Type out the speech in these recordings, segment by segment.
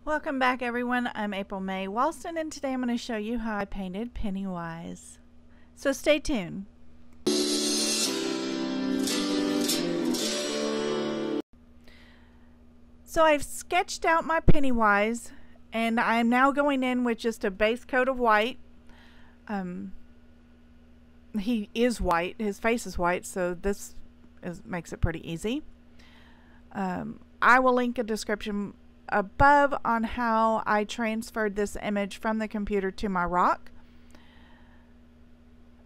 Welcome back, everyone. I'm April May Walston, and today I'm going to show you how I painted Pennywise. So stay tuned. So I've sketched out my Pennywise, and I'm now going in with just a base coat of white. He is white. His face is white, so this makes it pretty easy. I will link a description above on how I transferred this image from the computer to my rock.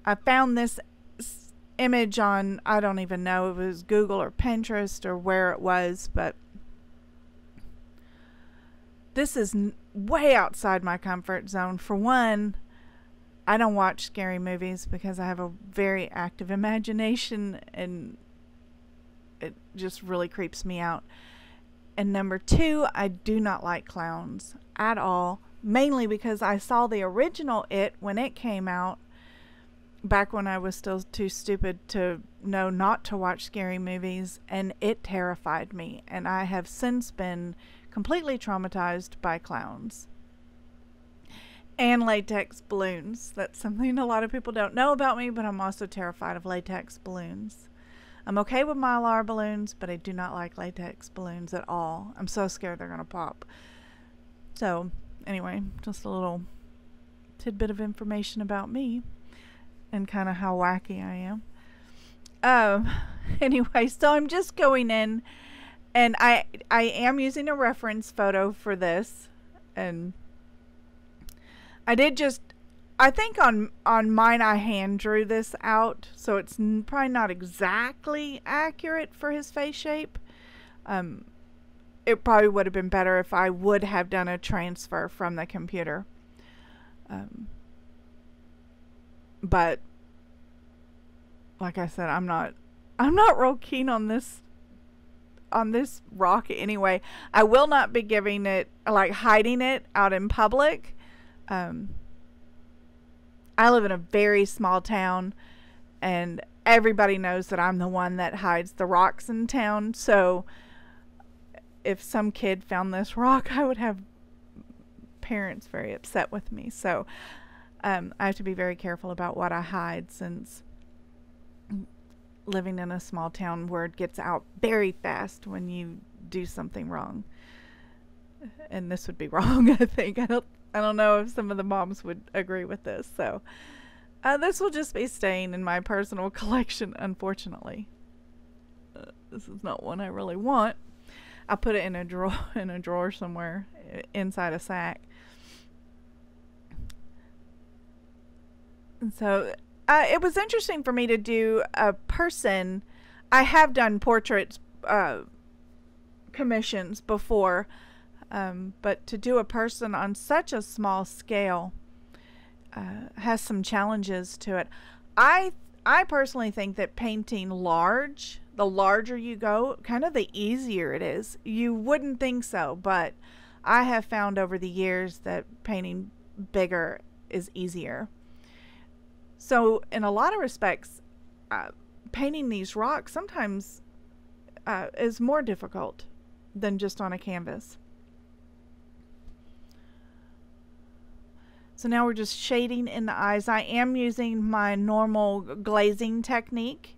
I found this image on, I don't even know if it was Google or Pinterest or where it was, but this is way outside my comfort zone. For one, I don't watch scary movies because I have a very active imagination and it just really creeps me out. And number two, I do not like clowns at all, mainly because I saw the original It when it came out, back when I was still too stupid to know not to watch scary movies, and it terrified me, and I have since been completely traumatized by clowns. And latex balloons. That's something a lot of people don't know about me, but I'm also terrified of latex balloons. I'm okay with Mylar balloons, but I do not like latex balloons at all. I'm so scared they're going to pop. So, anyway, just a little tidbit of information about me and kind of how wacky I am. Anyway, so I'm just going in, and I am using a reference photo for this, and I think on mine I hand drew this out, so it's probably not exactly accurate for his face shape. It probably would have been better if I would have done a transfer from the computer. But like I said, I'm not real keen on this rock anyway. I will not be giving it, like, hiding it out in public. I live in a very small town, and everybody knows that I'm the one that hides the rocks in town. So if some kid found this rock, I would have parents very upset with me. So I have to be very careful about what I hide, since living in a small town, word gets out very fast when you do something wrong. And this would be wrong, I think. I don't know if some of the moms would agree with this. So this will just be staying in my personal collection, unfortunately. This is not one I really want. I put it in a drawer somewhere inside a sack. And so it was interesting for me to do a person. I have done portraits commissions before. But to do a person on such a small scale has some challenges to it. I personally think that painting large, the larger you go, kind of the easier it is. You wouldn't think so, but I have found over the years that painting bigger is easier. So in a lot of respects, painting these rocks sometimes is more difficult than just on a canvas. So now we're just shading in the eyes. I am using my normal glazing technique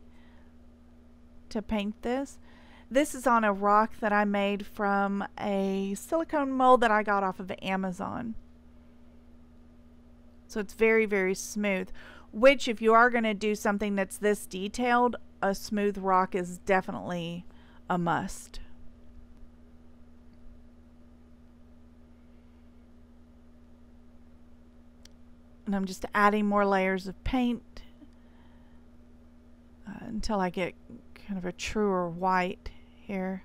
to paint this. This is on a rock that I made from a silicone mold that I got off of Amazon. So it's very, very smooth, which if you are going to do something that's this detailed, a smooth rock is definitely a must. And I'm just adding more layers of paint until I get kind of a truer white here.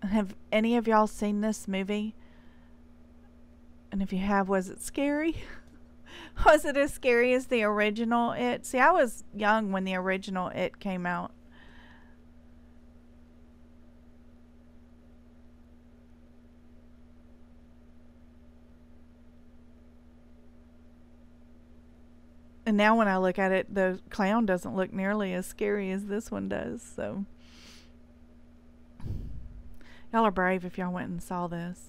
Have any of y'all seen this movie? And if you have, was it scary? Was it as scary as the original It? See, I was young when the original It came out. And now when I look at it, the clown doesn't look nearly as scary as this one does. So y'all are brave if y'all went and saw this.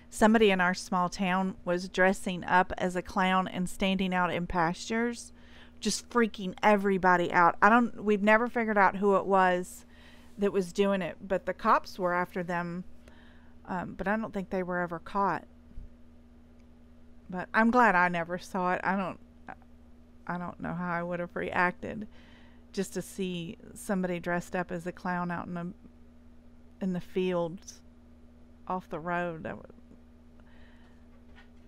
Somebody in our small town was dressing up as a clown and standing out in pastures, just freaking everybody out. We've never figured out who it was that was doing it, but the cops were after them, but I don't think they were ever caught. But I'm glad I never saw it. I don't know how I would have reacted just to see somebody dressed up as a clown out in the fields off the road.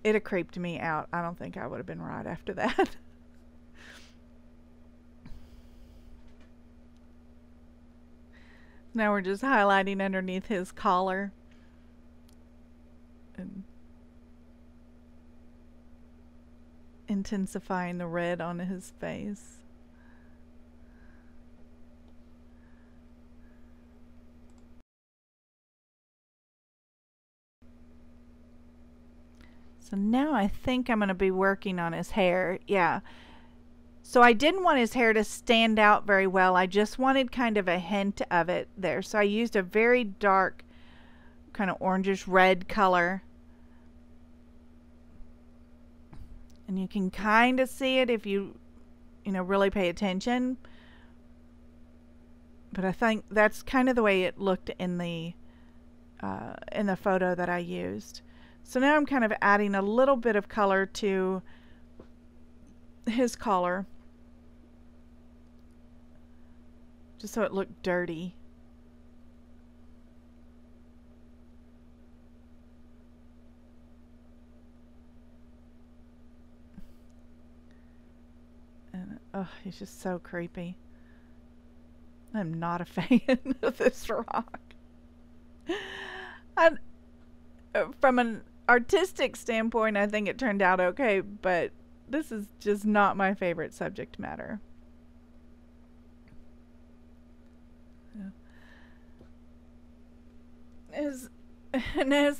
It had creeped me out. I don't think I would have been right after that. Now we're just highlighting underneath his collar. And intensifying the red on his face. So now I think I'm going to be working on his hair. Yeah. So I didn't want his hair to stand out very well. I just wanted kind of a hint of it there. So I used a very dark kind of orangish red color. And you can kind of see it if you really pay attention. But I think that's kind of the way it looked in the photo that I used. So now I'm kind of adding a little bit of color to his collar, just so it looked dirty. And oh, he's just so creepy. I'm not a fan of this rock. From an artistic standpoint, I think it turned out okay, but this is just not my favorite subject matter. As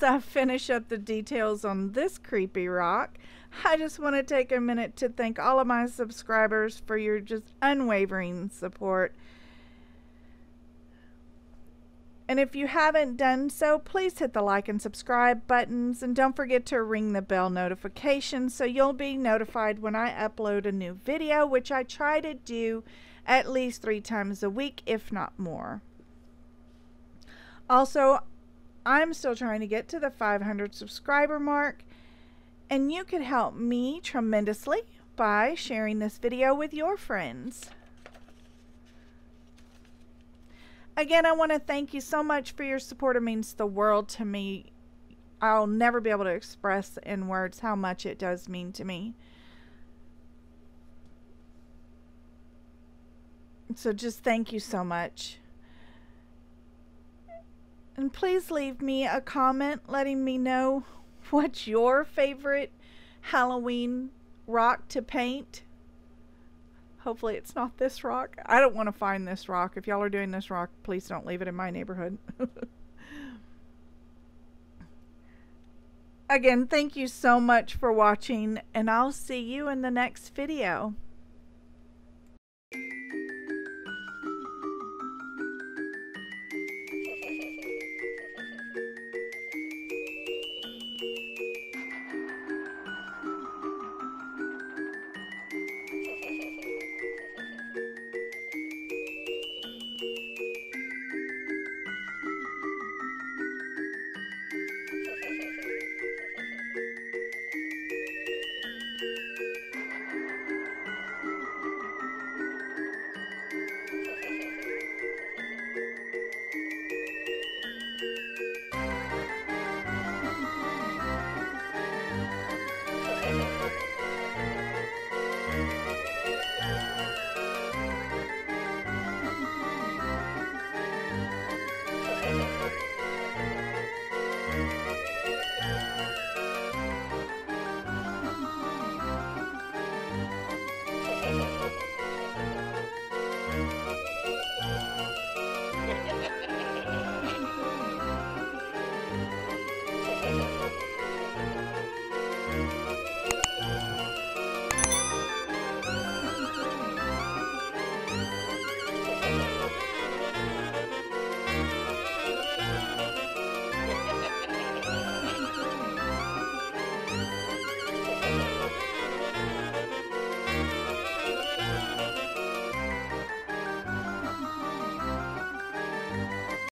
I finish up the details on this creepy rock, I just want to take a minute to thank all of my subscribers for your just unwavering support. And if you haven't done so, please hit the like and subscribe buttons, and don't forget to ring the bell notification so you'll be notified when I upload a new video, which I try to do at least 3 times a week, if not more. Also, I'm still trying to get to the 500 subscriber mark, and you could help me tremendously by sharing this video with your friends. Again, I want to thank you so much for your support. It means the world to me. I'll never be able to express in words how much it does mean to me. So just thank you so much. And please leave me a comment letting me know what's your favorite Halloween rock to paint. Hopefully it's not this rock. I don't want to find this rock. If y'all are doing this rock, please don't leave it in my neighborhood. Again, thank you so much for watching, and I'll see you in the next video.